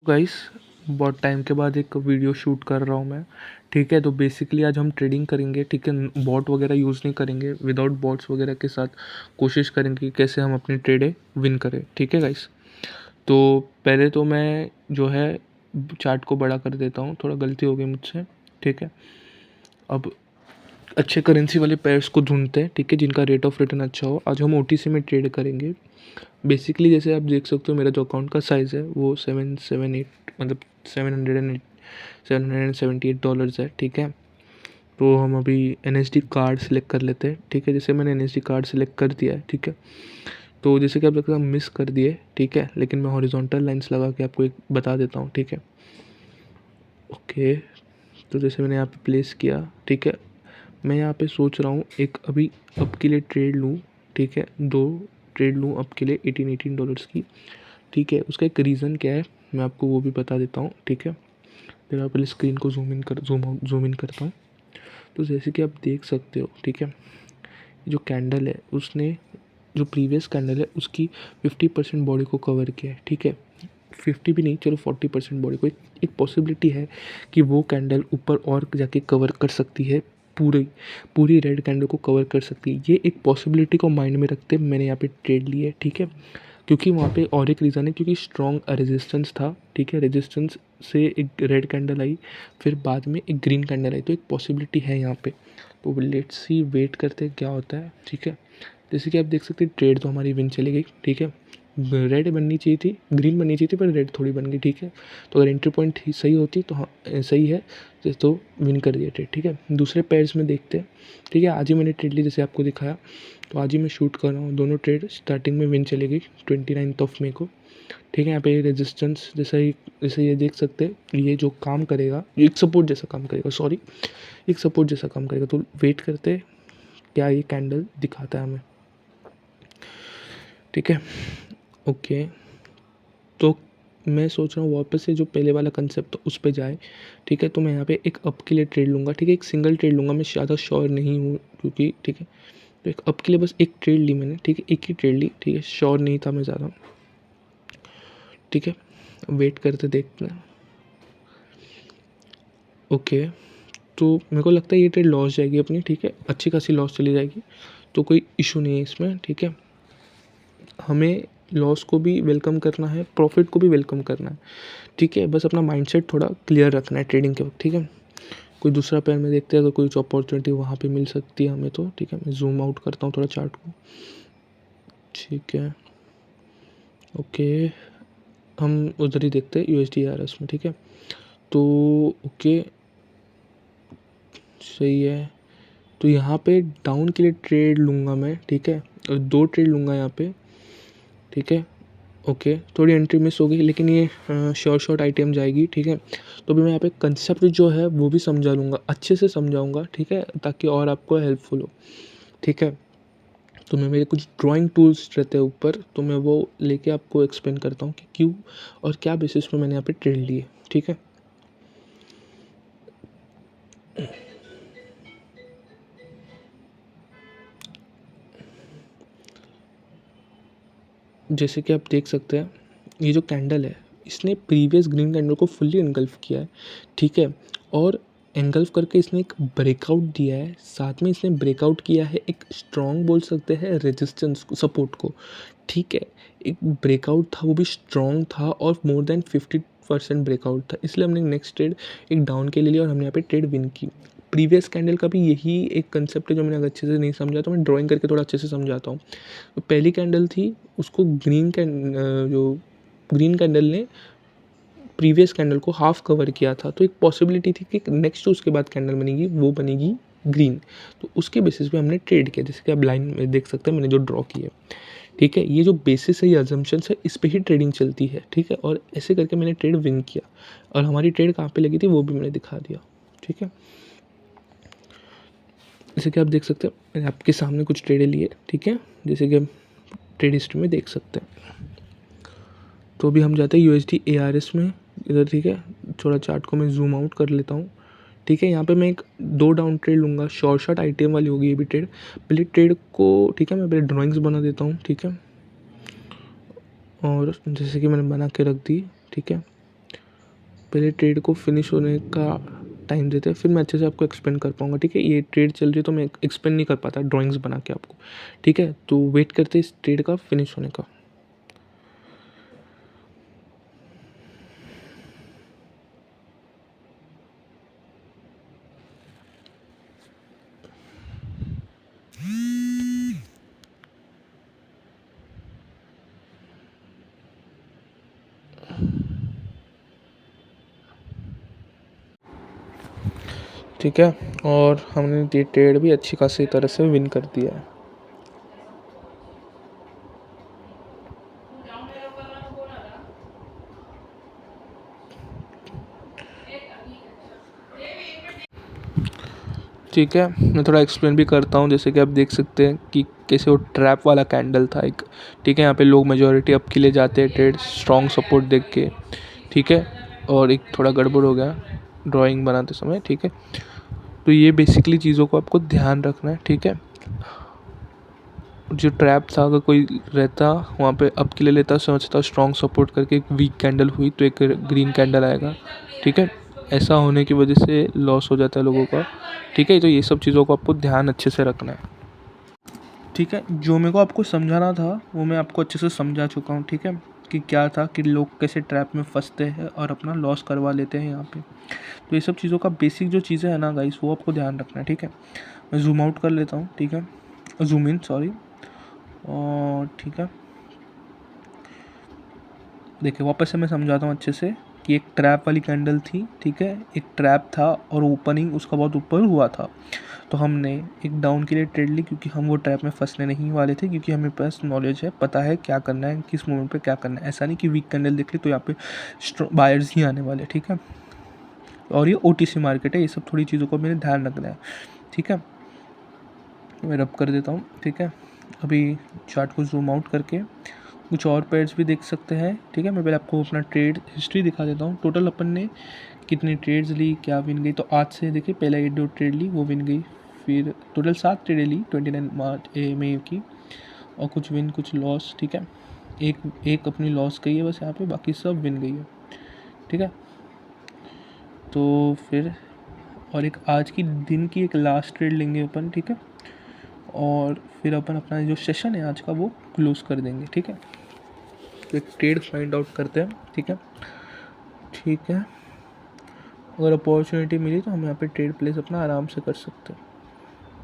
Guys, बहुत time के बाद एक वीडियो शूट कर रहा हूँ मैं। ठीक है, तो बेसिकली आज हम ट्रेडिंग करेंगे। ठीक है, बॉट वगैरह यूज़ नहीं करेंगे, विदाउट बॉट्स वगैरह के साथ कोशिश करेंगे कि कैसे हम अपनी ट्रेडें विन करें। ठीक है गाइस, तो पहले तो मैं जो है चार्ट को बड़ा कर देता हूँ, थोड़ा गलती हो गई मुझसे। ठीक है, अब अच्छे करेंसी वाले पेयर्स को ढूंढते हैं, ठीक है, जिनका रेट ऑफ रिटर्न अच्छा हो। आज हम ओटीसी में ट्रेड करेंगे। बेसिकली जैसे आप देख सकते हो, मेरा जो अकाउंट का साइज़ है वो 778 मतलब 778 है। ठीक है, तो हम अभी एन कार्ड सेलेक्ट कर लेते हैं। ठीक है, जैसे मैंने एन कार्ड सेलेक्ट कर दिया है। ठीक है, तो जैसे कि आप लगता है मिस कर दिए। ठीक है, लेकिन मैं हॉरिजॉन्टल लाइंस लगा के आपको एक बता देता हूँ। ठीक है, ओके, तो जैसे मैंने यहाँ पे प्लेस किया। ठीक है, मैं यहाँ पे सोच रहा हूँ एक अभी अब के लिए ट्रेड लूँ। ठीक है, 2 ट्रेड लूँ अब के लिए $18 की। ठीक है, उसका एक रीज़न क्या है मैं आपको वो भी बता देता हूँ। ठीक है, फिर आप पहले स्क्रीन को जूम इन करता हूँ। तो जैसे कि आप देख सकते हो, ठीक है, जो कैंडल है उसने जो प्रीवियस कैंडल है उसकी 50% बॉडी को कवर किया है। ठीक है, 50 भी नहीं, चलो 40% बॉडी को। एक पॉसिबिलिटी है कि वो कैंडल ऊपर और जाके कवर कर सकती है, पूरी पूरी रेड कैंडल को कवर कर सकती है। ये एक पॉसिबिलिटी को माइंड में रखते मैंने यहाँ पे ट्रेड ली है। ठीक है, क्योंकि वहाँ पे और एक रीज़न है, क्योंकि स्ट्रॉन्ग रेजिस्टेंस था। ठीक है, रेजिस्टेंस से एक रेड कैंडल आई, फिर बाद में एक ग्रीन कैंडल आई, तो एक पॉसिबिलिटी है यहाँ पे। तो लेट्स सी, वेट करते हैं क्या होता है। ठीक है, जैसे कि आप देख सकते हैं ट्रेड तो हमारी विन चली गई। ठीक है, रेड बननी चाहिए थी, ग्रीन बननी चाहिए थी, पर रेड थोड़ी बन गई। ठीक है, तो अगर एंट्री पॉइंट ही सही होती तो हाँ सही है, तो विन कर दिया ट्रेड। ठीक है, दूसरे पेयर्स में देखते हैं। ठीक है, आज ही मैंने ट्रेड ली, जैसे आपको दिखाया, तो आज ही मैं शूट कर रहा हूँ। दोनों ट्रेड स्टार्टिंग में विन चली गई 29 मई को। ठीक है, यहाँ पे रेजिस्टेंस जैसे ये देख सकते हैं, ये जो काम करेगा, ये एक सपोर्ट जैसा काम करेगा, सॉरी, एक सपोर्ट जैसा काम करेगा। तो वेट करते हैं क्या ये कैंडल दिखाता है हमें। ठीक है, ओके, तो मैं सोच रहा हूँ वापस से जो पहले वाला कंसेप्ट उस पे जाए। ठीक है, तो मैं यहाँ पे एक अप के लिए ट्रेड लूँगा। ठीक है, एक सिंगल ट्रेड लूँगा, मैं ज़्यादा श्योर नहीं हूँ क्योंकि ठीक है, तो एक अप के लिए बस एक ट्रेड ली मैंने। ठीक है, एक ही ट्रेड ली। ठीक है, श्योर नहीं था मैं ज़्यादा। ठीक है, वेट करते देखते हैं। ओके, तो मेरे को लगता है ये ट्रेड लॉस जाएगी अपनी। ठीक है, अच्छी खासी लॉस चली जाएगी, तो कोई इशू नहीं है इसमें। ठीक है, हमें लॉस को भी वेलकम करना है, प्रॉफिट को भी वेलकम करना है। ठीक है, बस अपना माइंडसेट थोड़ा क्लियर रखना है ट्रेडिंग के वक्त। ठीक है, कोई दूसरा पेयर में देखते हैं अगर कोई अपॉर्चुनिटी वहाँ पे मिल सकती है हमें तो। ठीक है, मैं जूम आउट करता हूँ थोड़ा चार्ट को। ठीक है, ओके, हम उधर ही देखते हैं USD/RS में। ठीक है, तो ओके, सही है, तो यहाँ पे डाउन के लिए ट्रेड लूँगा मैं। ठीक है, और 2 ट्रेड लूँगा यहाँ पे। ठीक है, ओके, थोड़ी एंट्री मिस हो गई, लेकिन ये शॉर्ट आइटम जाएगी। ठीक है, तो भी मैं यहाँ पे कंसेप्ट जो है वो भी समझा लूँगा, अच्छे से समझाऊँगा। ठीक है, ताकि और आपको हेल्पफुल हो। ठीक है, तो मैं मेरे कुछ ड्राइंग टूल्स रहते हैं ऊपर, तो मैं वो लेके आपको एक्सप्लेन करता हूँ कि क्यों और क्या बेसिस पे मैंने यहाँ पे ट्रेड लिए। ठीक है, जैसे कि आप देख सकते हैं, ये जो कैंडल है इसने प्रीवियस ग्रीन कैंडल को फुल्ली एंगल्फ किया है। ठीक है, और एंगल्फ करके इसने एक ब्रेकआउट दिया है, साथ में इसने ब्रेकआउट किया है एक स्ट्रॉन्ग बोल सकते हैं रेजिस्टेंस सपोर्ट को। ठीक है, एक ब्रेकआउट था, वो भी स्ट्रॉन्ग था और मोर देन 50% ब्रेकआउट था, इसलिए हमने नेक्स्ट ट्रेड एक डाउन के लिए लिया और हमने यहाँ पे ट्रेड विन की। प्रीवियस कैंडल का भी यही एक कंसेप्ट है, जो मैंने अगर अच्छे से नहीं समझा तो मैं ड्राइंग करके थोड़ा अच्छे से समझाता हूँ। तो पहली कैंडल थी, उसको जो ग्रीन कैंडल ने प्रीवियस कैंडल को हाफ कवर किया था, तो एक पॉसिबिलिटी थी कि नेक्स्ट उसके बाद कैंडल बनेगी वो बनेगी ग्रीन। तो उसके बेसिस पे हमने ट्रेड किया, जैसे कि आप लाइन में देख सकते हैं मैंने जो ड्रॉ की है। ठीक है, ये जो बेसिस है, ये अजम्पशंस है, इस पे ही ट्रेडिंग चलती है। ठीक है, और ऐसे करके मैंने ट्रेड विन किया, और हमारी ट्रेड कहाँ पे लगी थी वो भी मैंने दिखा दिया। ठीक है, जैसे कि आप देख सकते हैं मैंने आपके सामने कुछ ट्रेडें लिए। ठीक है, जैसे कि आप ट्रेड हिस्ट्री में देख सकते हैं। तो अभी हम जाते हैं USD/ARS में इधर। ठीक है, थोड़ा चार्ट को मैं जूम आउट कर लेता हूँ। ठीक है, यहाँ पे मैं एक 2 डाउन ट्रेड लूँगा, शॉर्ट आइटम वाली होगी ये भी ट्रेड। पहले ट्रेड को, ठीक है, मैं पहले ड्राइंग्स बना देता हूँ। ठीक है, और जैसे कि मैंने बना के रख दी। ठीक है, पहले ट्रेड को फिनिश होने का टाइम देते हैं, फिर मैं अच्छे से आपको एक्सप्लेन कर पाऊँगा, ठीक है। ये ट्रेड चल रही है तो मैं एक्सप्लेन नहीं कर पाता ड्राइंग्स बना के आपको, ठीक है। तो वेट करते हैं इस ट्रेड का फिनिश होने का। ठीक है, और हमने ये ट्रेड भी अच्छी खासी तरह से विन कर दिया है। ठीक है, मैं थोड़ा एक्सप्लेन भी करता हूँ। जैसे कि आप देख सकते हैं कि कैसे वो ट्रैप वाला कैंडल था एक, ठीक है। यहाँ पे लोग मेजॉरिटी अप के लिए जाते हैं ट्रेड स्ट्रॉन्ग सपोर्ट देख के, ठीक है। और एक थोड़ा गड़बड़ हो गया ड्राइंग बनाते समय, ठीक है। तो ये बेसिकली चीज़ों को आपको ध्यान रखना है, ठीक है। जो ट्रैप था, अगर कोई रहता वहाँ पे अप के लिए लेता, समझता स्ट्रॉन्ग सपोर्ट करके एक वीक कैंडल हुई तो एक ग्रीन कैंडल आएगा, ठीक है। ऐसा होने की वजह से लॉस हो जाता है लोगों का, ठीक है। तो ये सब चीज़ों को आपको ध्यान अच्छे से रखना है, ठीक है। जो मेरे को आपको समझाना था वो मैं आपको अच्छे से समझा चुका हूँ, ठीक है। कि क्या था कि लोग कैसे ट्रैप में फंसते हैं और अपना लॉस करवा लेते हैं यहाँ पे। तो ये सब चीज़ों का बेसिक जो चीज़ें हैं ना गाइस, वो आपको ध्यान रखना है, ठीक है। मैं जूम आउट कर लेता हूँ, ठीक है, जूम इन सॉरी। और ठीक है, देखिए वापस से मैं समझाता हूँ अच्छे से कि एक ट्रैप वाली कैंडल थी, ठीक है। एक ट्रैप था और ओपनिंग उसका बहुत ऊपर हुआ था, तो हमने एक डाउन के लिए ट्रेड ली, क्योंकि हम वो ट्रैप में फंसने नहीं वाले थे, क्योंकि हमें पास नॉलेज है, पता है क्या करना है, किस मोमेंट पे क्या करना है। ऐसा नहीं कि वीक कैंडल देख ली तो यहाँ पे बायर्स ही आने वाले, ठीक है। और ये OTC मार्केट है, ये सब थोड़ी चीज़ों को मैंने ध्यान रखना है, ठीक है। मैं रब कर देता हूँ, ठीक है। अभी चार्ट को जूम आउट करके कुछ और पेयर्स भी देख सकते हैं, ठीक है। मैं पहले आपको अपना ट्रेड हिस्ट्री दिखा देता हूँ। टोटल अपन ने कितनी ट्रेड्स ली, क्या विन गई, तो आज से देखिए पहला 8 जो ट्रेड ली वो विन गई। फिर टोटल 7 ट्रेडें ली 29 मई की, और कुछ विन कुछ लॉस, ठीक है। एक अपनी लॉस गई है बस यहाँ पे, बाकी सब विन गई है, ठीक है। तो फिर और एक आज की दिन की एक लास्ट ट्रेड लेंगे अपन, ठीक है। और फिर अपन अपना जो सेशन है आज का वो क्लोज कर देंगे, ठीक है। तो एक ट्रेड फाइंड आउट करते हैं, ठीक है, ठीक है। अगर अपॉर्चुनिटी मिली तो हम यहाँ पे ट्रेड प्लेस अपना आराम से कर सकते हैं,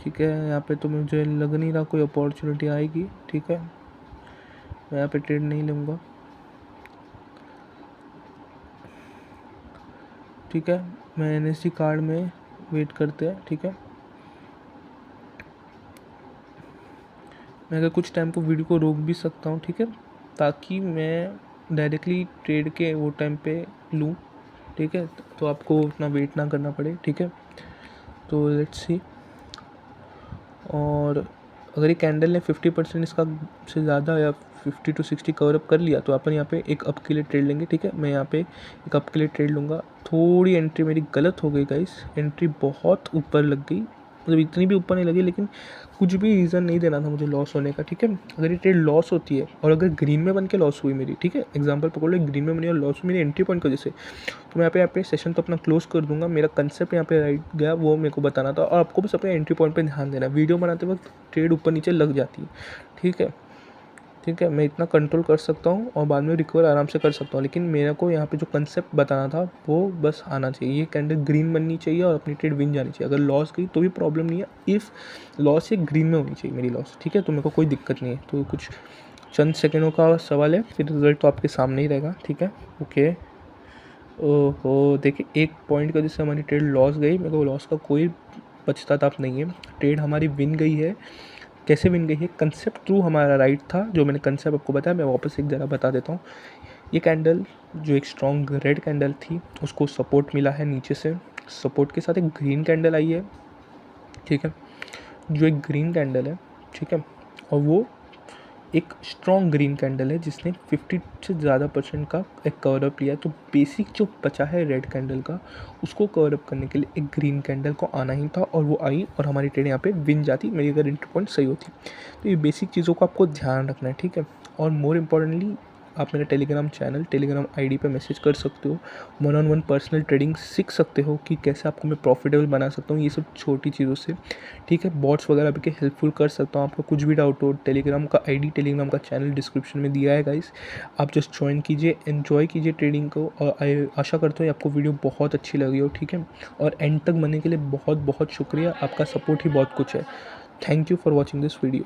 ठीक है। यहाँ पे तो मुझे लग नहीं रहा कोई अपॉर्चुनिटी आएगी, ठीक है। मैं यहाँ पे ट्रेड नहीं लूँगा, ठीक है। मैं NSD कार्ड में वेट करते हैं, ठीक है। मैं अगर कुछ टाइम को वीडियो को रोक भी सकता हूँ, ठीक है, ताकि मैं डायरेक्टली ट्रेड के वो टाइम पे लूँ, ठीक है। तो आपको उतना वेट ना करना पड़े, ठीक है। तो लेट्स सी। और अगर ये कैंडल ने 50% इसका से ज़्यादा या 50 to 60 कवर अप कर लिया तो अपन यहाँ पे एक अप के लिए ट्रेड लेंगे, ठीक है। मैं यहाँ पे एक अप के लिए ट्रेड लूँगा। थोड़ी एंट्री मेरी गलत हो गई गाइस, एंट्री बहुत ऊपर लग गई, मतलब इतनी भी ऊपर नहीं लगी, लेकिन कुछ भी रीज़न नहीं देना था मुझे लॉस होने का, ठीक है। अगर ये ट्रेड लॉस होती है और अगर ग्रीन में बन के लॉस हुई मेरी, ठीक है, एग्जांपल पकड़ लो ग्रीन में बनी और लॉस हुई मेरी एंट्री पॉइंट की वजह से, तो मैं यहाँ पे सेशन तो अपना क्लोज कर दूंगा। मेरा कंसेप्ट यहाँ पे राइट गया वो मेरे को बताना था, और आपको बस अपने एंट्री पॉइंट पे ध्यान देना है। वीडियो बनाते वक्त ट्रेड ऊपर नीचे लग जाती है, ठीक है, ठीक है। मैं इतना कंट्रोल कर सकता हूँ और बाद में रिकवर आराम से कर सकता हूँ, लेकिन मेरे को यहाँ पे जो कंसेप्ट बताना था वो बस आना चाहिए। ये कैंडल ग्रीन बननी चाहिए और अपनी ट्रेड विन जानी चाहिए। अगर लॉस गई तो भी प्रॉब्लम नहीं है, इफ़ लॉस ये ग्रीन में होनी चाहिए मेरी लॉस, ठीक है। तो मेरे को कोई दिक्कत नहीं है। तो कुछ चंद सेकेंडों का सवाल है, फिर रिजल्ट तो आपके सामने ही रहेगा, ठीक है। ओके, ओहो देखिए एक पॉइंट की वजह से हमारी ट्रेड लॉस गई, मेरे को लॉस का कोई पछताताप नहीं है। ट्रेड हमारी विन गई है। कैसे विन गई है? कंसेप्ट थ्रू हमारा राइट था, जो मैंने कंसेप्ट आपको बताया मैं वापस एक ज़रा बता देता हूँ। ये कैंडल जो एक स्ट्रॉन्ग रेड कैंडल थी उसको सपोर्ट मिला है नीचे से, सपोर्ट के साथ एक ग्रीन कैंडल आई है, ठीक है, जो एक ग्रीन कैंडल है, ठीक है। और वो एक स्ट्रॉन्ग ग्रीन कैंडल है जिसने 50 से ज़्यादा % का एक कवर अप लिया। तो बेसिक जो बचा है रेड कैंडल का, उसको कवर अप करने के लिए एक ग्रीन कैंडल को आना ही था, और वो आई और हमारी ट्रेड यहाँ पे विन जाती, मेरी अगर एंट्री पॉइंट सही होती। तो ये बेसिक चीज़ों को आपको ध्यान रखना है, ठीक है। और मोर इम्पॉर्टेंटली आप मेरे टेलीग्राम चैनल, टेलीग्राम आईडी पे मैसेज कर सकते हो। 1-on-1 पर्सनल ट्रेडिंग सीख सकते हो कि कैसे आपको मैं प्रॉफिटेबल बना सकता हूँ ये सब छोटी चीज़ों से, ठीक है। बॉट्स वगैरह भी के हेल्पफुल कर सकता हूँ। आपको कुछ भी डाउट हो, टेलीग्राम का आईडी, टेलीग्राम का चैनल डिस्क्रिप्शन में दिया है गाइस, आप जस्ट ज्वाइन कीजिए, एन्जॉय कीजिए ट्रेडिंग को। और आशा करता हूँ आपको वीडियो बहुत अच्छी लगी हो, ठीक है। और एंड तक बनने के लिए बहुत बहुत शुक्रिया, आपका सपोर्ट ही बहुत कुछ है। Thank you for watching this video.